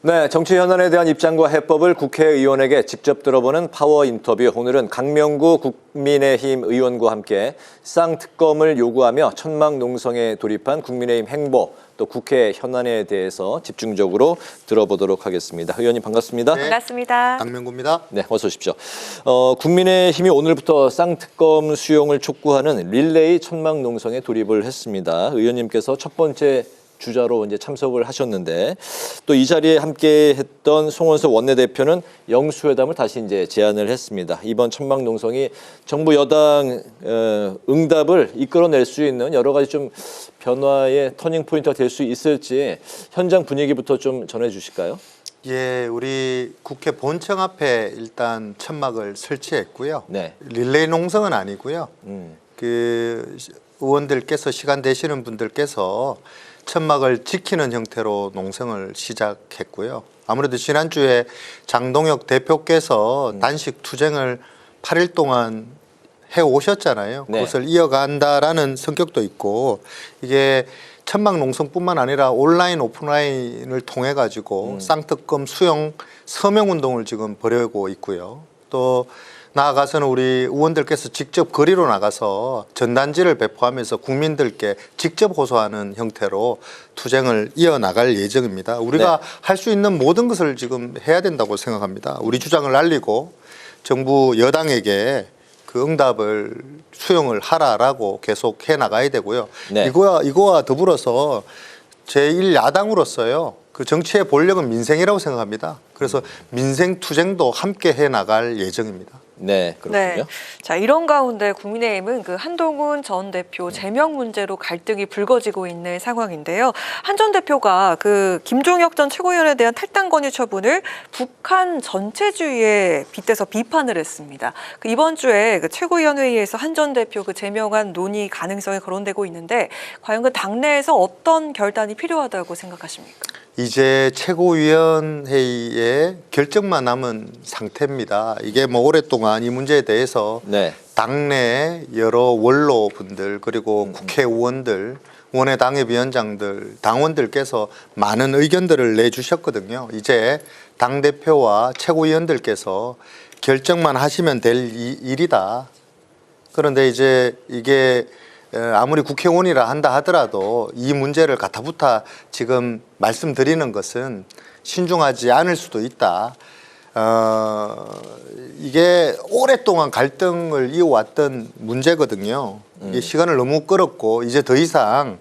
네, 정치 현안에 대한 입장과 해법을 국회의원에게 직접 들어보는 파워 인터뷰. 오늘은 강명구 국민의힘 의원과 함께 쌍특검을 요구하며 천막 농성에 돌입한 국민의힘 행보, 또 국회 현안에 대해서 집중적으로 들어보도록 하겠습니다. 의원님 반갑습니다. 네, 반갑습니다. 강명구입니다. 네, 어서 오십시오. 국민의힘이 오늘부터 쌍특검 수용을 촉구하는 릴레이 천막 농성에 돌입을 했습니다. 의원님께서 첫 번째 주자로 이제 참석을 하셨는데, 또 이 자리에 함께했던 송원석 원내대표는 영수회담을 다시 이제 제안을 했습니다. 이번 천막 농성이 정부 여당 응답을 이끌어낼 수 있는 여러 가지 좀 변화의 터닝 포인트가 될 수 있을지 현장 분위기부터 좀 전해주실까요? 예, 우리 국회 본청 앞에 일단 천막을 설치했고요. 네. 릴레이 농성은 아니고요. 그 의원들께서 시간 되시는 분들께서 천막을 지키는 형태로 농성을 시작했고요. 아무래도 지난주에 장동혁 대표께서 단식 투쟁을 8일 동안 해오셨잖아요. 네. 그것을 이어간다라는 성격도 있고, 이게 천막 농성뿐만 아니라 온라인, 오프라인을 통해 가지고 쌍특검 수용 서명 운동을 지금 벌이고 있고요. 또 나아가서는 우리 의원들께서 직접 거리로 나가서 전단지를 배포하면서 국민들께 직접 호소하는 형태로 투쟁을 이어나갈 예정입니다. 우리가 할 수 있는 모든 것을 지금 해야 된다고 생각합니다. 우리 주장을 알리고 정부 여당에게 그 응답을 수용을 하라라고 계속 해나가야 되고요. 네. 이거와 더불어서 제1야당으로서요. 그 정치의 본력은 민생이라고 생각합니다. 그래서 민생 투쟁도 함께 해나갈 예정입니다. 네, 그렇군요. 네. 자, 이런 가운데 국민의힘은 그 한동훈 전 대표 제명 문제로 갈등이 불거지고 있는 상황인데요. 한 전 대표가 그 김종혁 전 최고위원에 대한 탈당 건의 처분을 북한 전체주의에 빗대서 비판을 했습니다. 그 이번 주에 그 최고위원 회의에서 한 전 대표 그 제명안 논의 가능성이 거론되고 있는데, 과연 그 당내에서 어떤 결단이 필요하다고 생각하십니까? 이제 최고위원회의에 결정만 남은 상태입니다. 이게 뭐 오랫동안 이 문제에 대해서 네. 당내 여러 원로분들 그리고 국회의원들, 원외 당협위원장들, 당원들께서 많은 의견들을 내주셨거든요. 이제 당대표와 최고위원들께서 결정만 하시면 될 일이다. 그런데 이제 이게 아무리 국회의원이라 한다 하더라도 이 문제를 가타부타 지금 말씀드리는 것은 신중하지 않을 수도 있다. 이게 오랫동안 갈등을 이어왔던 문제거든요. 이게 시간을 너무 끌었고 이제 더 이상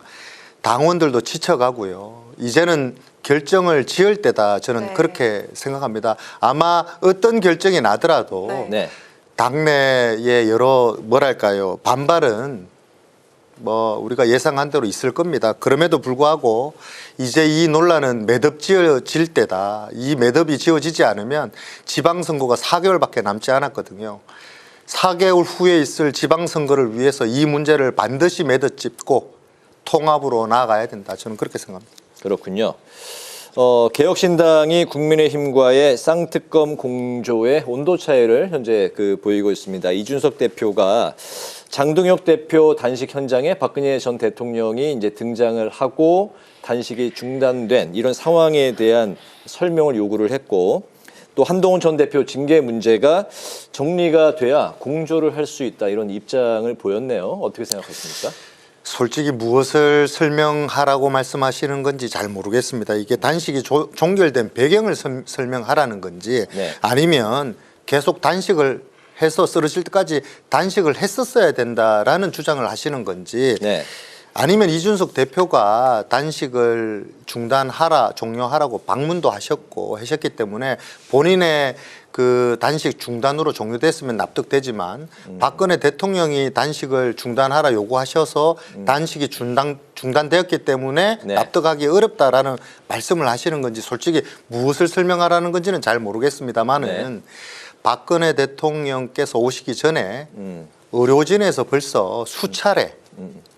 당원들도 지쳐가고요. 이제는 결정을 지을 때다. 저는 네. 그렇게 생각합니다. 아마 어떤 결정이 나더라도 네. 당내의 여러 뭐랄까요 반발은 뭐 우리가 예상한 대로 있을 겁니다. 그럼에도 불구하고 이제 이 논란은 매듭 지어질 때다. 이 매듭이 지어지지 않으면 지방선거가 4개월밖에 남지 않았거든요. 4개월 후에 있을 지방선거를 위해서 이 문제를 반드시 매듭 짚고 통합으로 나아가야 된다. 저는 그렇게 생각합니다. 그렇군요. 개혁신당이 국민의힘과의 쌍특검 공조의 온도 차이를 현재 보이고 있습니다. 이준석 대표가 장동혁 대표 단식 현장에 박근혜 전 대통령이 이제 등장을 하고 단식이 중단된 이런 상황에 대한 설명을 요구를 했고, 또 한동훈 전 대표 징계 문제가 정리가 돼야 공조를 할 수 있다, 이런 입장을 보였네요. 어떻게 생각하십니까? 솔직히 무엇을 설명하라고 말씀하시는 건지 잘 모르겠습니다. 이게 단식이 종결된 배경을 설명하라는 건지, 네. 아니면 계속 단식을 해서 쓰러질 때까지 단식을 했었어야 된다라는 주장을 하시는 건지, 네. 아니면 이준석 대표가 단식을 종료하라고 방문도 하셨기 때문에 본인의 그 단식 중단으로 종료됐으면 납득되지만 박근혜 대통령이 단식을 중단하라 요구하셔서 단식이 중단되었기 때문에 네. 납득하기 어렵다라는 말씀을 하시는 건지, 솔직히 무엇을 설명하라는 건지는 잘 모르겠습니다만은 네. 박근혜 대통령께서 오시기 전에 의료진에서 벌써 수차례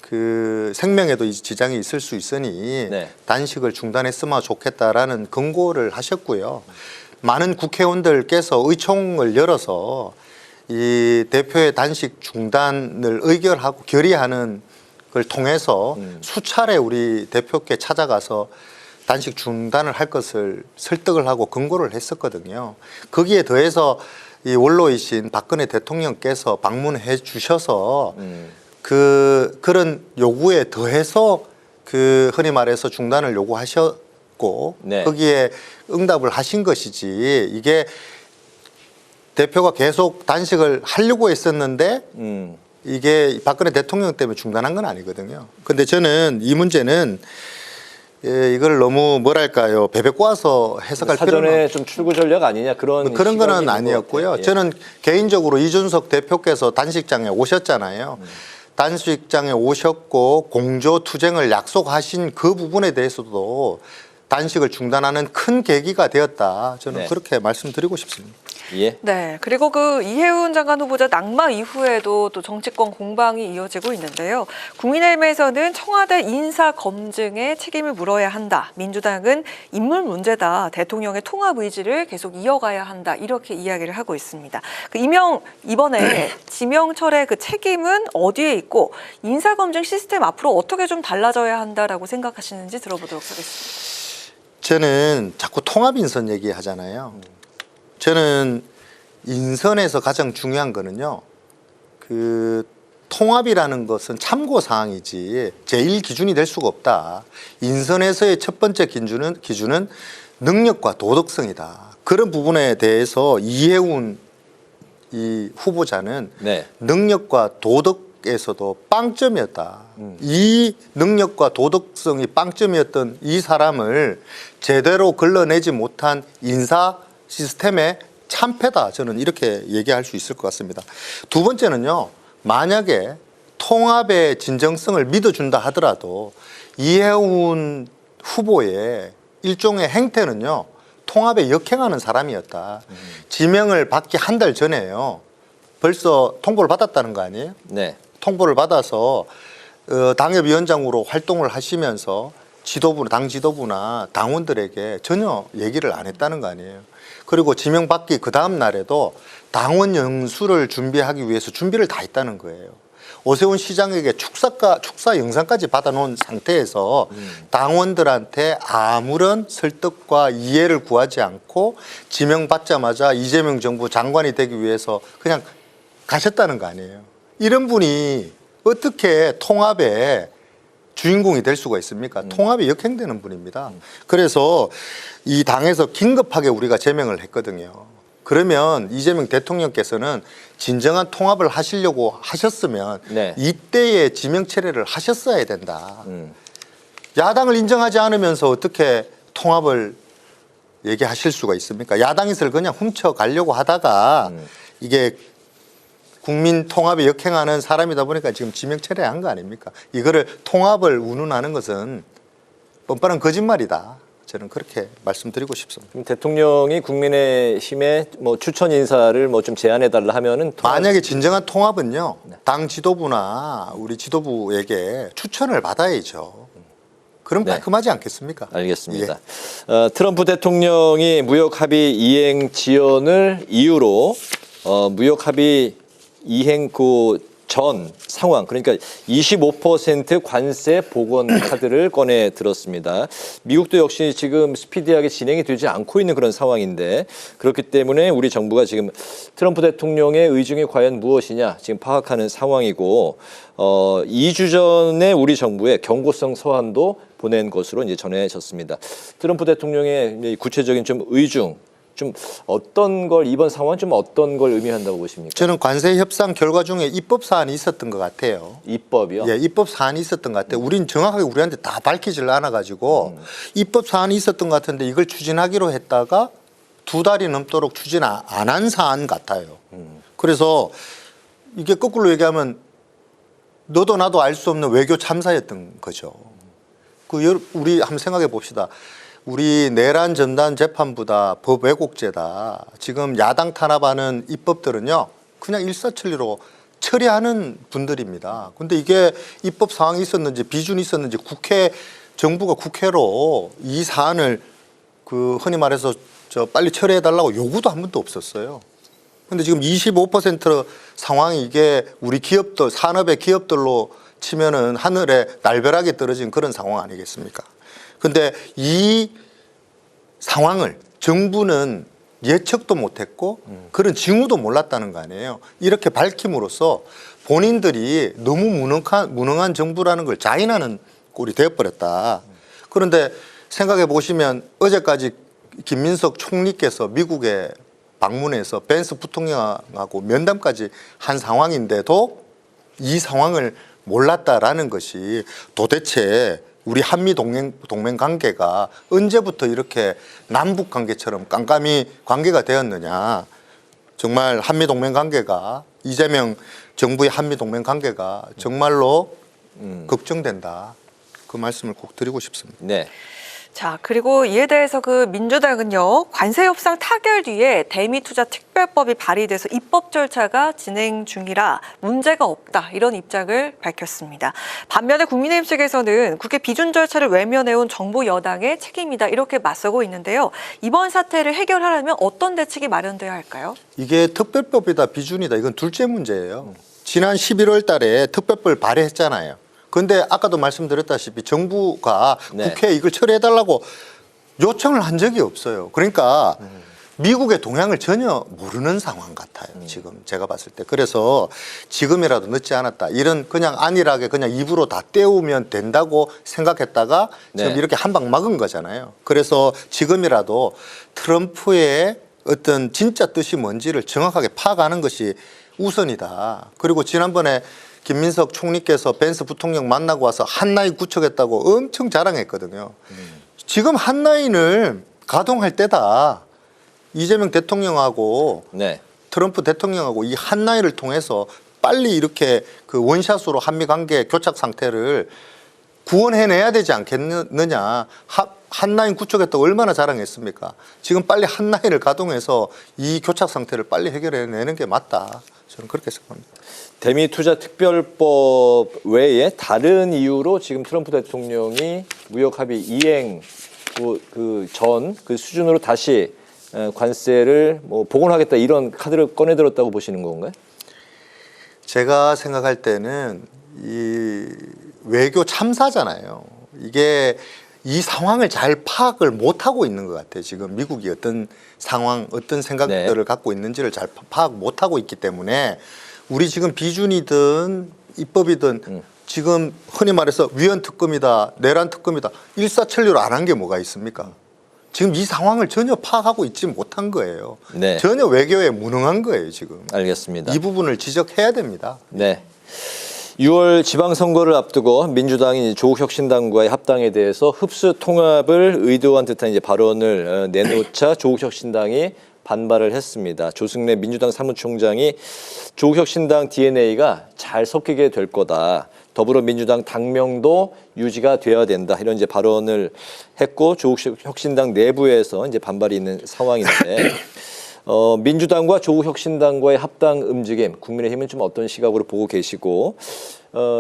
그 생명에도 지장이 있을 수 있으니 네. 단식을 중단했으면 좋겠다라는 권고를 하셨고요. 많은 국회의원들께서 의총을 열어서 이 대표의 단식 중단을 의결하고 결의하는 걸 통해서 수차례 우리 대표께 찾아가서 단식 중단을 할 것을 설득을 하고 권고를 했었거든요. 거기에 더해서 이 원로이신 박근혜 대통령께서 방문해 주셔서 그런 요구에 더해서 그 흔히 말해서 중단을 요구하셨고 네. 거기에 응답을 하신 것이지 이게 대표가 계속 단식을 하려고 했었는데 이게 박근혜 대통령 때문에 중단한 건 아니거든요. 근데 저는 이 문제는 이걸 너무 뭐랄까요 베베 꼬아서 해석할 필요는 사전에 좀 출구 전략 아니냐 그런 그런 시각이 거는 있는 것 아니었고요. 같아요. 예. 저는 개인적으로 이준석 대표께서 단식장에 오셨잖아요. 단식장에 오셨고 공조 투쟁을 약속하신 그 부분에 대해서도 단식을 중단하는 큰 계기가 되었다. 저는 네. 그렇게 말씀드리고 싶습니다. 예. 네, 그리고 그 이해운 장관 후보자 낙마 이후에도 또 정치권 공방이 이어지고 있는데요. 국민의힘에서는 청와대 인사 검증에 책임을 물어야 한다. 민주당은 인물 문제다. 대통령의 통합 의지를 계속 이어가야 한다. 이렇게 이야기를 하고 있습니다. 그 이번에 지명철의 그 책임은 어디에 있고 인사 검증 시스템 앞으로 어떻게 좀 달라져야 한다라고 생각하시는지 들어보도록 하겠습니다. 저는 자꾸 통합 인선 얘기하잖아요. 저는 인선에서 가장 중요한 거는요. 그 통합이라는 것은 참고 사항이지 제일 기준이 될 수가 없다. 인선에서의 첫 번째 기준은 능력과 도덕성이다. 그런 부분에 대해서 이해운 이 후보자는 네. 능력과 도덕에서도 빵점이었다. 이 능력과 도덕성이 빵점이었던 이 사람을 제대로 걸러내지 못한 인사 시스템의 참패다. 저는 이렇게 얘기할 수 있을 것 같습니다. 두 번째는요. 만약에 통합의 진정성을 믿어준다 하더라도 이해운 후보의 일종의 행태는요. 통합에 역행하는 사람이었다. 지명을 받기 한 달 전에요. 벌써 통보를 받았다는 거 아니에요? 네. 통보를 받아서 당협위원장으로 활동을 하시면서 당 지도부나 당원들에게 전혀 얘기를 안 했다는 거 아니에요. 그리고 지명받기 그 다음 날에도 당원 연수를 준비하기 위해서 준비를 다 했다는 거예요. 오세훈 시장에게 축사 영상까지 받아놓은 상태에서 당원들한테 아무런 설득과 이해를 구하지 않고 지명받자마자 이재명 정부 장관이 되기 위해서 그냥 가셨다는 거 아니에요. 이런 분이 어떻게 통합의 주인공이 될 수가 있습니까? 통합에 역행되는 분입니다. 그래서 이 당에서 긴급하게 우리가 제명을 했거든요. 그러면 이재명 대통령께서는 진정한 통합을 하시려고 하셨으면 네. 이때에 지명 철회를 하셨어야 된다. 야당을 인정하지 않으면서 어떻게 통합을 얘기하실 수가 있습니까? 야당에서 그냥 훔쳐가려고 하다가 이게 국민 통합에 역행하는 사람이다 보니까 지금 지명 철회한 거 아닙니까? 이거를 통합을 운운하는 것은 뻔뻔한 거짓말이다. 저는 그렇게 말씀드리고 싶습니다. 그럼 대통령이 국민의힘에 뭐 추천 인사를 뭐 좀 제안해달라 하면은 만약에 진정한 통합은요, 당 지도부나 우리 지도부에게 추천을 받아야죠. 그럼 네. 깔끔하지 않겠습니까? 알겠습니다. 트럼프 대통령이 무역 합의 이행 지연을 이유로 무역 합의 이행 전 상황, 그러니까 25% 관세 복원 카드를 꺼내 들었습니다. 미국도 역시 지금 스피디하게 진행이 되지 않고 있는 그런 상황인데, 그렇기 때문에 우리 정부가 지금 트럼프 대통령의 의중이 과연 무엇이냐 지금 파악하는 상황이고, 2주 전에 우리 정부에 경고성 서한도 보낸 것으로 이제 전해졌습니다. 트럼프 대통령의 구체적인 좀 의중, 좀 어떤 걸 이번 상황은 좀 어떤 걸 의미한다고 보십니까? 저는 관세 협상 결과 중에 입법 사안이 있었던 것 같아요. 입법이요? 예, 입법 사안이 있었던 것 같아요. 우린 정확하게 우리한테 다 밝히질 않아가지고 입법 사안이 있었던 것 같은데 이걸 추진하기로 했다가 2달이 넘도록 추진 안 한 사안 같아요. 그래서 이게 거꾸로 얘기하면 너도 나도 알 수 없는 외교 참사였던 거죠. 우리 한번 생각해 봅시다. 우리 내란 전단 재판부다, 법 왜곡죄다. 지금 야당 탄압하는 입법들은요, 그냥 일사천리로 처리하는 분들입니다. 근데 이게 입법 사항이 있었는지 비준이 있었는지 정부가 국회로 이 사안을 흔히 말해서 빨리 처리해달라고 요구도 한 번도 없었어요. 근데 지금 25% 상황이 이게 우리 기업들, 산업의 기업들로 치면은 하늘에 날벼락이 떨어진 그런 상황 아니겠습니까? 근데 이 상황을 정부는 예측도 못했고 그런 징후도 몰랐다는 거 아니에요. 이렇게 밝힘으로써 본인들이 너무 무능한 정부라는 걸 자인하는 꼴이 되어버렸다. 그런데 생각해 보시면 어제까지 김민석 총리께서 미국에 방문해서 벤스 부통령하고 면담까지 한 상황인데도 이 상황을 몰랐다라는 것이 도대체 우리 한미 동맹 관계가 언제부터 이렇게 남북 관계처럼 깜깜이 관계가 되었느냐. 정말 한미 동맹 관계가 이재명 정부의 한미 동맹 관계가 정말로 걱정된다. 그 말씀을 꼭 드리고 싶습니다. 네. 자, 그리고 이에 대해서 그 민주당은요, 관세 협상 타결 뒤에 대미 투자 특별법이 발의돼서 입법 절차가 진행 중이라 문제가 없다, 이런 입장을 밝혔습니다. 반면에 국민의힘 측에서는 국회 비준 절차를 외면해온 정부 여당의 책임이다, 이렇게 맞서고 있는데요. 이번 사태를 해결하려면 어떤 대책이 마련돼야 할까요? 이게 특별법이다 비준이다 이건 둘째 문제예요. 지난 11월 달에 특별법을 발의했잖아요. 그런데 아까도 말씀드렸다시피 정부가 네. 국회에 이걸 처리해달라고 요청을 한 적이 없어요. 그러니까 미국의 동향을 전혀 모르는 상황 같아요. 지금 제가 봤을 때. 그래서 지금이라도 늦지 않았다. 이런 그냥 안일하게 그냥 입으로 다 때우면 된다고 생각했다가 지금 네. 이렇게 한 방 막은 거잖아요. 그래서 지금이라도 트럼프의 어떤 진짜 뜻이 뭔지를 정확하게 파악하는 것이 우선이다. 그리고 지난번에 김민석 총리께서 벤스 부통령 만나고 와서 한라인 구축했다고 엄청 자랑했거든요. 지금 한라인을 가동할 때다. 이재명 대통령하고 네. 트럼프 대통령하고 이 한라인을 통해서 빨리 이렇게 그 원샷으로 한미 관계 교착 상태를 구원해내야 되지 않겠느냐. 한라인 구축했다고 얼마나 자랑했습니까? 지금 빨리 한라인을 가동해서 이 교착 상태를 빨리 해결해내는 게 맞다. 저는 그렇게 생각합니다. 대미 투자 특별법 외에 다른 이유로 지금 트럼프 대통령이 무역 합의 이행 그 수준으로 다시 관세를 뭐 복원하겠다 이런 카드를 꺼내 들었다고 보시는 건가요? 제가 생각할 때는 이 외교 참사잖아요. 이게 이 상황을 잘 파악을 못하고 있는 것 같아요. 지금 미국이 어떤 상황, 어떤 생각들을 네. 갖고 있는지를 잘 파악 못하고 있기 때문에 우리 지금 비준이든 입법이든 지금 흔히 말해서 위헌 특검이다, 내란 특검이다, 일사천리로 안 한 게 뭐가 있습니까? 지금 이 상황을 전혀 파악하고 있지 못한 거예요. 네. 전혀 외교에 무능한 거예요, 지금. 알겠습니다. 이 부분을 지적해야 됩니다. 네. 6월 지방선거를 앞두고 민주당이 조국혁신당과의 합당에 대해서 흡수 통합을 의도한 듯한 이제 발언을 내놓자 조국혁신당이 반발을 했습니다. 조승래 민주당 사무총장이 조국혁신당 DNA가 잘 섞이게 될 거다. 더불어민주당 당명도 유지가 되어야 된다. 이런 이제 발언을 했고 조국혁신당 내부에서 이제 반발이 있는 상황인데 민주당과 조국혁신당과의 합당 움직임, 국민의힘은 좀 어떤 시각으로 보고 계시고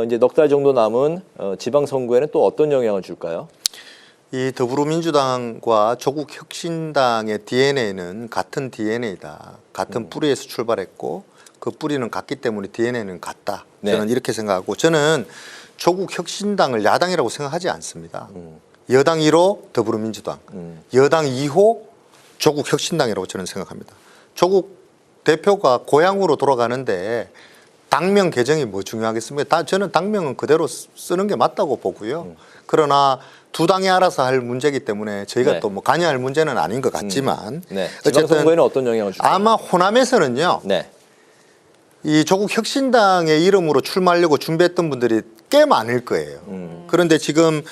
이제 넉 달 정도 남은 지방선거에는 또 어떤 영향을 줄까요? 이 더불어민주당과 조국혁신당의 DNA는 같은 DNA다. 같은 뿌리에서 출발했고 그 뿌리는 같기 때문에 DNA는 같다. 네. 저는 이렇게 생각하고 저는 조국혁신당을 야당이라고 생각하지 않습니다. 여당 1호 더불어민주당, 여당 2호 조국혁신당이라고 저는 생각합니다. 조국 대표가 고향으로 돌아가는데 당명 개정이 뭐 중요하겠습니까? 저는 당명은 그대로 쓰는 게 맞다고 보고요. 그러나 두 당이 알아서 할 문제이기 때문에 저희가 네. 또 뭐 관여할 문제는 아닌 것 같지만 네. 어쨌든 지방선거에는 어떤 영향을 줄까요? 아마 호남에서는요. 네. 이 조국혁신당의 이름으로 출마하려고 준비했던 분들이 꽤 많을 거예요. 그런데 지금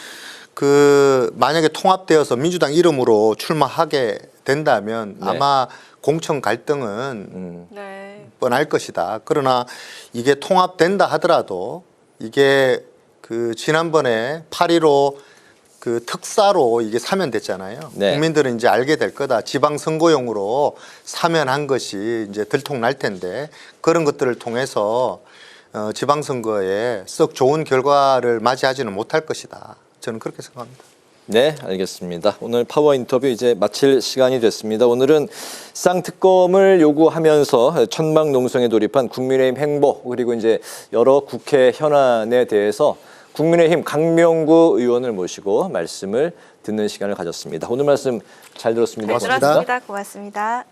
그 만약에 통합되어서 민주당 이름으로 출마하게 된다면 네. 아마 공천 갈등은 네. 뻔할 것이다. 그러나 이게 통합된다 하더라도 이게 그 지난번에 8.15 그 특사로 이게 사면됐잖아요. 네. 국민들은 이제 알게 될 거다. 지방선거용으로 사면한 것이 이제 들통날 텐데 그런 것들을 통해서 지방선거에 썩 좋은 결과를 맞이하지는 못할 것이다. 저는 그렇게 생각합니다. 네, 알겠습니다. 오늘 파워 인터뷰 이제 마칠 시간이 됐습니다. 오늘은 쌍특검을 요구하면서 천막 농성에 돌입한 국민의힘 행보 그리고 이제 여러 국회 현안에 대해서 국민의힘 강명구 의원을 모시고 말씀을 듣는 시간을 가졌습니다. 오늘 말씀 잘 들었습니다. 잘 들었습니다. 고맙습니다.